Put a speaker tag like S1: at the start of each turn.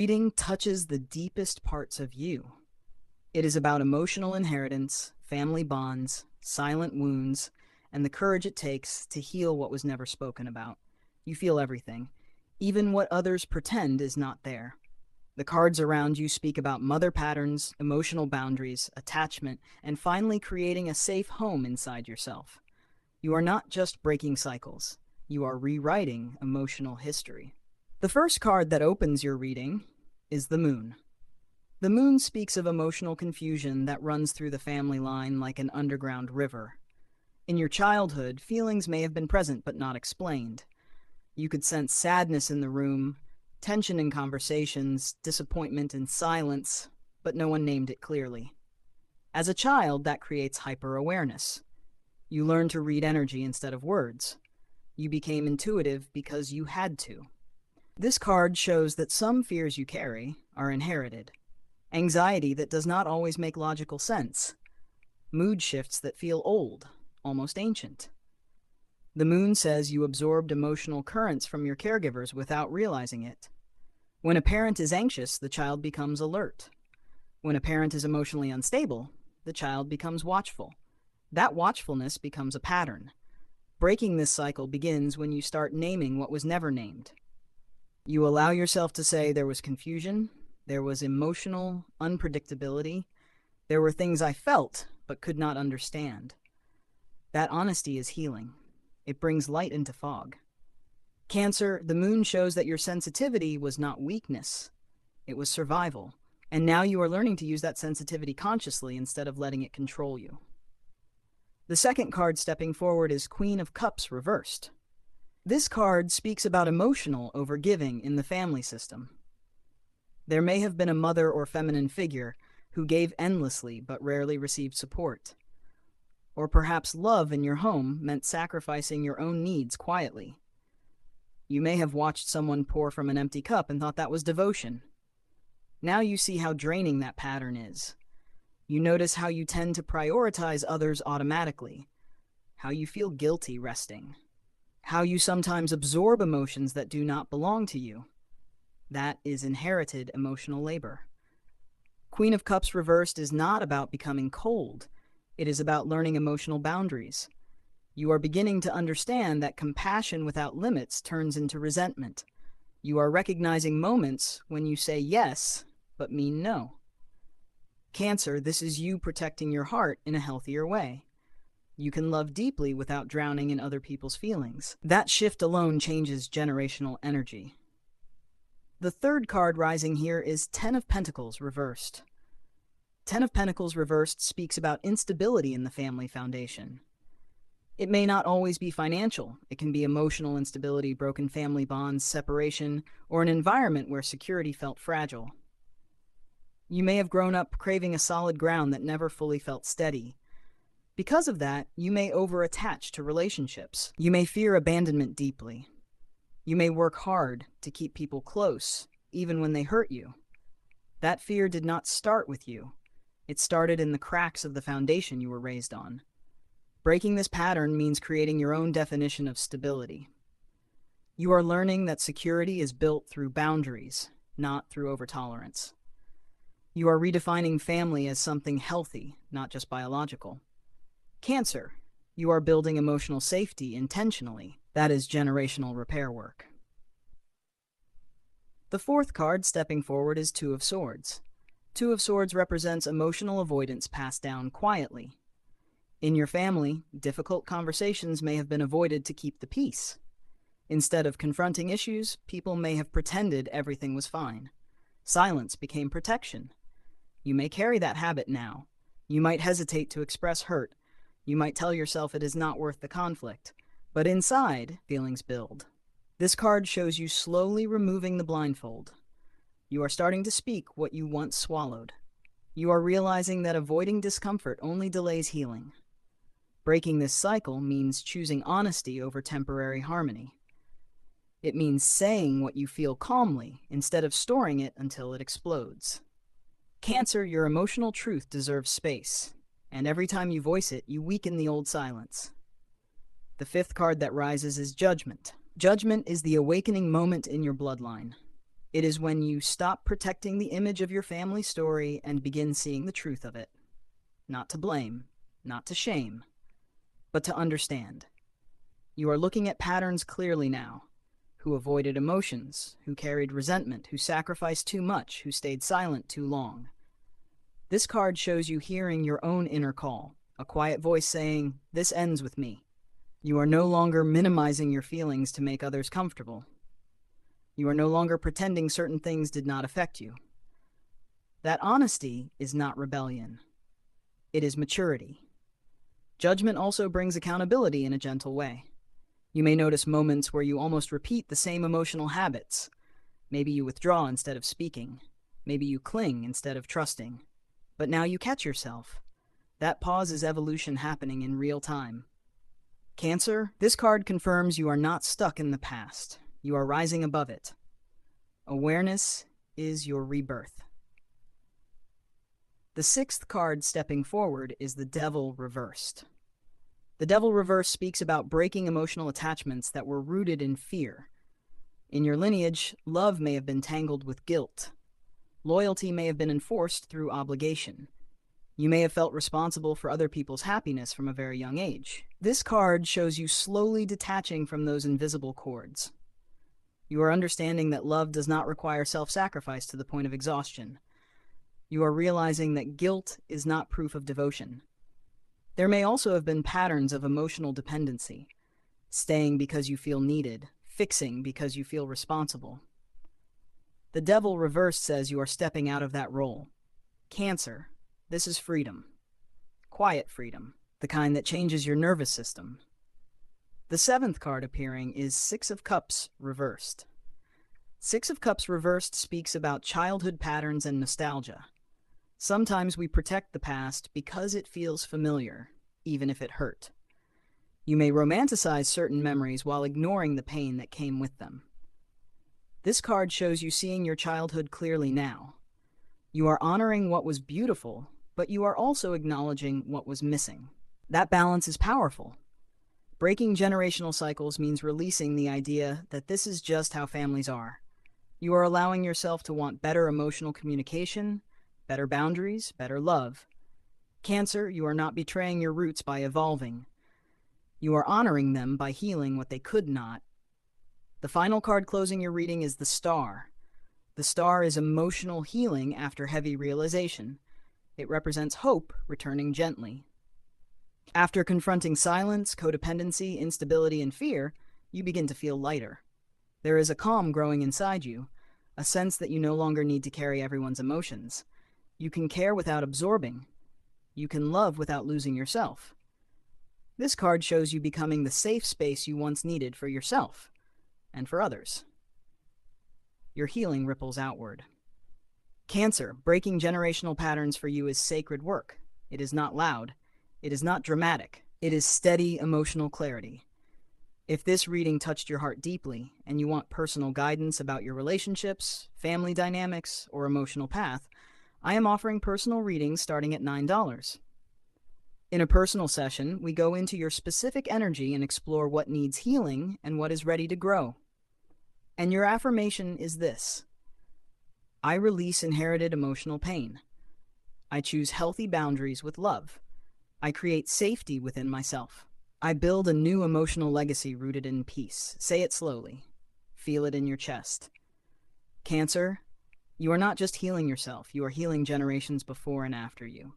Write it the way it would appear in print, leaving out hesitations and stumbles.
S1: Reading touches the deepest parts of you. It is about emotional inheritance, family bonds, silent wounds, and the courage it takes to heal what was never spoken about. You feel everything, even what others pretend is not there. The cards around you speak about mother patterns, emotional boundaries, attachment, and finally creating a safe home inside yourself. You are not just breaking cycles, you are rewriting emotional history. The first card that opens your reading is the Moon. The Moon speaks of emotional confusion that runs through the family line like an underground river. In your childhood, feelings may have been present but not explained. You could sense sadness in the room, tension in conversations, disappointment in silence, but no one named it clearly. As a child, that creates hyper-awareness. You learn to read energy instead of words. You became intuitive because you had to. This card shows that some fears you carry are inherited. Anxiety that does not always make logical sense. Mood shifts that feel old, almost ancient. The Moon says you absorbed emotional currents from your caregivers without realizing it. When a parent is anxious, the child becomes alert. When a parent is emotionally unstable, the child becomes watchful. That watchfulness becomes a pattern. Breaking this cycle begins when you start naming what was never named. You allow yourself to say there was confusion, there was emotional unpredictability, there were things I felt but could not understand. That honesty is healing. It brings light into fog. Cancer, the Moon shows that your sensitivity was not weakness. It was survival. And now you are learning to use that sensitivity consciously instead of letting it control you. The second card stepping forward is Queen of Cups reversed. This card speaks about emotional overgiving in the family system. There may have been a mother or feminine figure who gave endlessly but rarely received support. Or perhaps love in your home meant sacrificing your own needs quietly. You may have watched someone pour from an empty cup and thought that was devotion. Now you see how draining that pattern is. You notice how you tend to prioritize others automatically, how you feel guilty resting, how you sometimes absorb emotions that do not belong to you. That is inherited emotional labor. Queen of Cups reversed is not about becoming cold. It is about learning emotional boundaries. You are beginning to understand that compassion without limits turns into resentment. You are recognizing moments when you say yes, but mean no. Cancer, this is you protecting your heart in a healthier way. You can love deeply without drowning in other people's feelings. That shift alone changes generational energy. The third card rising here is Ten of Pentacles reversed. Ten of Pentacles reversed speaks about instability in the family foundation. It may not always be financial. It can be emotional instability, broken family bonds, separation, or an environment where security felt fragile. You may have grown up craving a solid ground that never fully felt steady. Because of that, you may over-attach to relationships. You may fear abandonment deeply. You may work hard to keep people close, even when they hurt you. That fear did not start with you. It started in the cracks of the foundation you were raised on. Breaking this pattern means creating your own definition of stability. You are learning that security is built through boundaries, not through overtolerance. You are redefining family as something healthy, not just biological. Cancer, you are building emotional safety intentionally. That is generational repair work. The fourth card stepping forward is Two of Swords. Two of Swords represents emotional avoidance passed down quietly. In your family, difficult conversations may have been avoided to keep the peace. Instead of confronting issues, people may have pretended everything was fine. Silence became protection. You may carry that habit now. You might hesitate to express hurt. You might tell yourself it is not worth the conflict. But inside, feelings build. This card shows you slowly removing the blindfold. You are starting to speak what you once swallowed. You are realizing that avoiding discomfort only delays healing. Breaking this cycle means choosing honesty over temporary harmony. It means saying what you feel calmly instead of storing it until it explodes. Cancer, your emotional truth deserves space, and every time you voice it, you weaken the old silence. The fifth card that rises is Judgment. Judgment is the awakening moment in your bloodline. It is when you stop protecting the image of your family story and begin seeing the truth of it. Not to blame, not to shame, but to understand. You are looking at patterns clearly now. Who avoided emotions, who carried resentment, who sacrificed too much, who stayed silent too long. This card shows you hearing your own inner call, a quiet voice saying, "This ends with me." You are no longer minimizing your feelings to make others comfortable. You are no longer pretending certain things did not affect you. That honesty is not rebellion. It is maturity. Judgment also brings accountability in a gentle way. You may notice moments where you almost repeat the same emotional habits. Maybe you withdraw instead of speaking. Maybe you cling instead of trusting. But now you catch yourself. That pause is evolution happening in real time. Cancer, this card confirms you are not stuck in the past. You are rising above it. Awareness is your rebirth. The sixth card stepping forward is the Devil reversed. The Devil reversed speaks about breaking emotional attachments that were rooted in fear. In your lineage, love may have been tangled with guilt. Loyalty may have been enforced through obligation. You may have felt responsible for other people's happiness from a very young age. This card shows you slowly detaching from those invisible cords. You are understanding that love does not require self-sacrifice to the point of exhaustion. You are realizing that guilt is not proof of devotion. There may also have been patterns of emotional dependency, staying because you feel needed, fixing because you feel responsible. The Devil reversed says you are stepping out of that role. Cancer, this is freedom. Quiet freedom, the kind that changes your nervous system. The seventh card appearing is Six of Cups reversed. Six of Cups reversed speaks about childhood patterns and nostalgia. Sometimes we protect the past because it feels familiar, even if it hurt. You may romanticize certain memories while ignoring the pain that came with them. This card shows you seeing your childhood clearly now. You are honoring what was beautiful, but you are also acknowledging what was missing. That balance is powerful. Breaking generational cycles means releasing the idea that this is just how families are. You are allowing yourself to want better emotional communication, better boundaries, better love. Cancer, you are not betraying your roots by evolving. You are honoring them by healing what they could not. The final card closing your reading is the Star. The Star is emotional healing after heavy realization. It represents hope returning gently. After confronting silence, codependency, instability, and fear, you begin to feel lighter. There is a calm growing inside you, a sense that you no longer need to carry everyone's emotions. You can care without absorbing. You can love without losing yourself. This card shows you becoming the safe space you once needed for yourself and for others. Your healing ripples outward. Cancer, breaking generational patterns for you is sacred work. It is not loud. It is not dramatic. It is steady emotional clarity. If this reading touched your heart deeply and you want personal guidance about your relationships, family dynamics, or emotional path, I am offering personal readings starting at $9. In a personal session, we go into your specific energy and explore what needs healing and what is ready to grow. And your affirmation is this: I release inherited emotional pain. I choose healthy boundaries with love. I create safety within myself. I build a new emotional legacy rooted in peace. Say it slowly. Feel it in your chest. Cancer, you are not just healing yourself, you are healing generations before and after you.